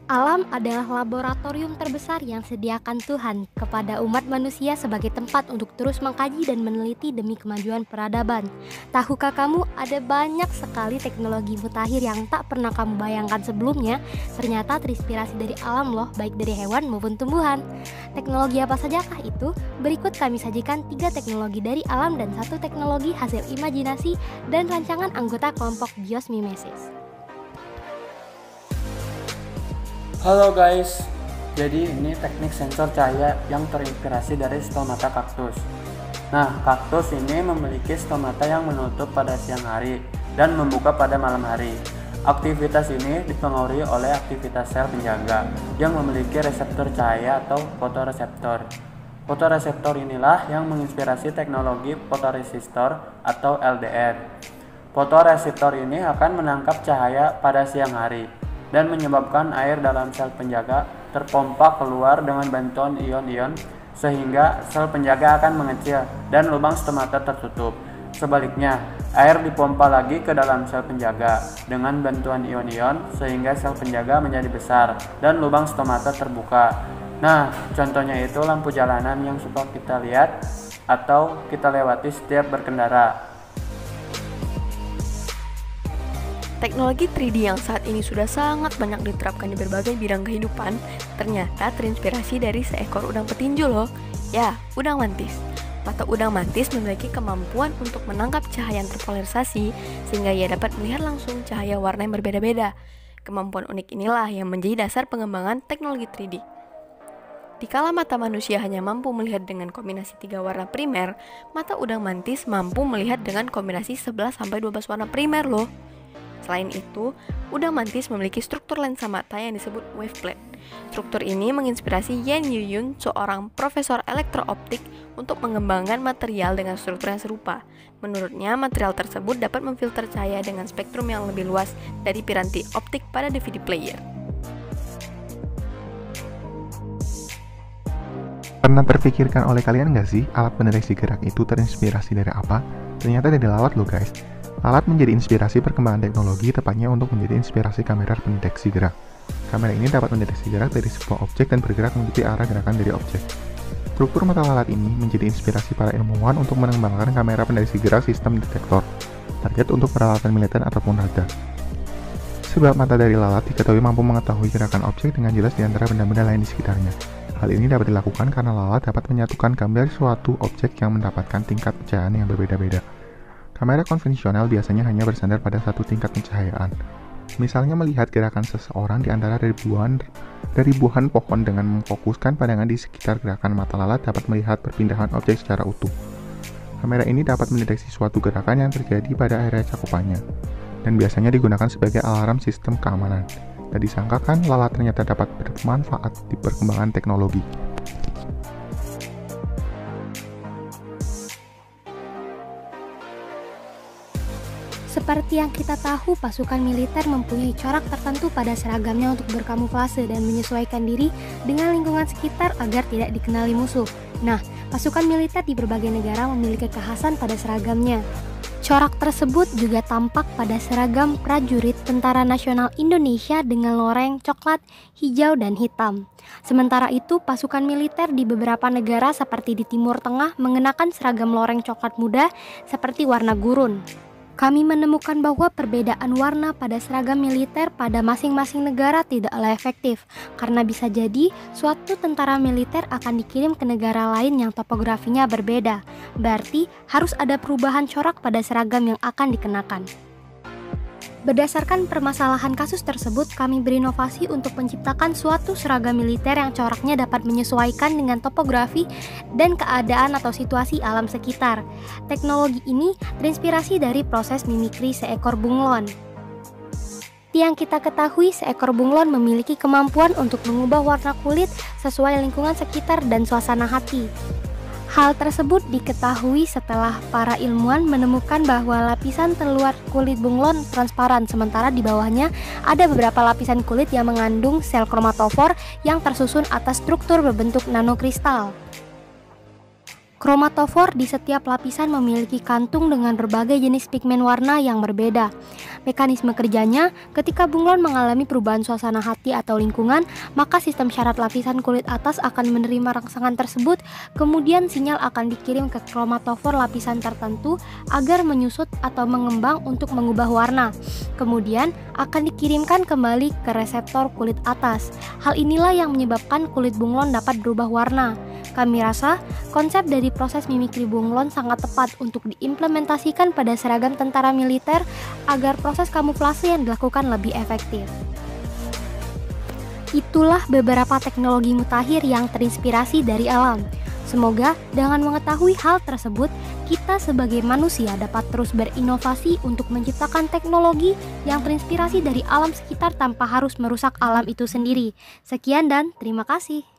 Alam adalah laboratorium terbesar yang sediakan Tuhan kepada umat manusia sebagai tempat untuk terus mengkaji dan meneliti demi kemajuan peradaban. Tahukah kamu ada banyak sekali teknologi mutakhir yang tak pernah kamu bayangkan sebelumnya, ternyata terinspirasi dari alam loh, baik dari hewan maupun tumbuhan. Teknologi apa sajakah itu? Berikut kami sajikan 3 teknologi dari alam dan 1 teknologi hasil imajinasi dan rancangan anggota kelompok Biosmimesis. Halo guys, jadi ini teknik sensor cahaya yang terinspirasi dari stomata kaktus. Nah, kaktus ini memiliki stomata yang menutup pada siang hari dan membuka pada malam hari. Aktivitas ini dipengaruhi oleh aktivitas sel penjaga yang memiliki reseptor cahaya atau fotoreseptor. Fotoreseptor inilah yang menginspirasi teknologi fotoresistor atau LDR. Fotoreseptor ini akan menangkap cahaya pada siang hari dan menyebabkan air dalam sel penjaga terpompa keluar dengan bantuan ion-ion sehingga sel penjaga akan mengecil dan lubang stomata tertutup. Sebaliknya, air dipompa lagi ke dalam sel penjaga dengan bantuan ion-ion sehingga sel penjaga menjadi besar dan lubang stomata terbuka. Nah, contohnya itu lampu jalanan yang suka kita lihat atau kita lewati setiap berkendara. Teknologi 3D yang saat ini sudah sangat banyak diterapkan di berbagai bidang kehidupan ternyata terinspirasi dari seekor udang petinju loh. Ya, udang mantis. Mata udang mantis memiliki kemampuan untuk menangkap cahaya yang terpolarisasi sehingga ia dapat melihat langsung cahaya warna yang berbeda-beda. Kemampuan unik inilah yang menjadi dasar pengembangan teknologi 3D. Dikala mata manusia hanya mampu melihat dengan kombinasi 3 warna primer, mata udang mantis mampu melihat dengan kombinasi 11-12 warna primer loh. Selain itu, udang mantis memiliki struktur lensa mata yang disebut waveplate. Struktur ini menginspirasi Yan Yuyun, seorang profesor elektrooptik, untuk mengembangkan material dengan struktur yang serupa. Menurutnya, material tersebut dapat memfilter cahaya dengan spektrum yang lebih luas dari piranti optik pada DVD player. Pernah terpikirkan oleh kalian nggak sih, alat pendeteksi gerak itu terinspirasi dari apa? Ternyata dari lalat loh guys. Lalat menjadi inspirasi perkembangan teknologi, tepatnya untuk menjadi inspirasi kamera pendeteksi gerak. Kamera ini dapat mendeteksi gerak dari sebuah objek dan bergerak mengikuti arah gerakan dari objek. Struktur mata lalat ini menjadi inspirasi para ilmuwan untuk mengembangkan kamera pendeteksi gerak sistem detektor, target untuk peralatan militer ataupun radar. Sebab mata dari lalat diketahui mampu mengetahui gerakan objek dengan jelas di antara benda-benda lain di sekitarnya. Hal ini dapat dilakukan karena lalat dapat menyatukan gambar suatu objek yang mendapatkan tingkat pencahayaan yang berbeda-beda. Kamera konvensional biasanya hanya bersandar pada satu tingkat pencahayaan. Misalnya melihat gerakan seseorang di antara ribuan pohon dengan memfokuskan pandangan di sekitar gerakan mata lalat dapat melihat perpindahan objek secara utuh. Kamera ini dapat mendeteksi suatu gerakan yang terjadi pada area cakupannya, dan biasanya digunakan sebagai alarm sistem keamanan. Dan disangkakan lalat ternyata dapat bermanfaat di perkembangan teknologi. Seperti yang kita tahu, pasukan militer mempunyai corak tertentu pada seragamnya untuk berkamuflase dan menyesuaikan diri dengan lingkungan sekitar agar tidak dikenali musuh. Nah, pasukan militer di berbagai negara memiliki kekhasan pada seragamnya. Corak tersebut juga tampak pada seragam prajurit Tentara Nasional Indonesia dengan loreng coklat, hijau, dan hitam. Sementara itu, pasukan militer di beberapa negara seperti di Timur Tengah mengenakan seragam loreng coklat muda seperti warna gurun. Kami menemukan bahwa perbedaan warna pada seragam militer pada masing-masing negara tidaklah efektif, karena bisa jadi suatu tentara militer akan dikirim ke negara lain yang topografinya berbeda. Berarti harus ada perubahan corak pada seragam yang akan dikenakan. Berdasarkan permasalahan kasus tersebut, kami berinovasi untuk menciptakan suatu seragam militer yang coraknya dapat menyesuaikan dengan topografi dan keadaan atau situasi alam sekitar. Teknologi ini terinspirasi dari proses mimikri seekor bunglon. Yang kita ketahui, seekor bunglon memiliki kemampuan untuk mengubah warna kulit sesuai lingkungan sekitar dan suasana hati. Hal tersebut diketahui setelah para ilmuwan menemukan bahwa lapisan terluar kulit bunglon transparan, sementara di bawahnya ada beberapa lapisan kulit yang mengandung sel kromatofor yang tersusun atas struktur berbentuk nanokristal. Kromatofor di setiap lapisan memiliki kantung dengan berbagai jenis pigmen warna yang berbeda. Mekanisme kerjanya, ketika bunglon mengalami perubahan suasana hati atau lingkungan, maka sistem syarat lapisan kulit atas akan menerima rangsangan tersebut, kemudian sinyal akan dikirim ke kromatofor lapisan tertentu agar menyusut atau mengembang untuk mengubah warna. Kemudian akan dikirimkan kembali ke reseptor kulit atas. Hal inilah yang menyebabkan kulit bunglon dapat berubah warna. Kami rasa konsep dari proses mimikri bunglon sangat tepat untuk diimplementasikan pada seragam tentara militer agar proses kamuflase yang dilakukan lebih efektif. Itulah beberapa teknologi mutakhir yang terinspirasi dari alam. Semoga dengan mengetahui hal tersebut, kita sebagai manusia dapat terus berinovasi untuk menciptakan teknologi yang terinspirasi dari alam sekitar tanpa harus merusak alam itu sendiri. Sekian dan terima kasih.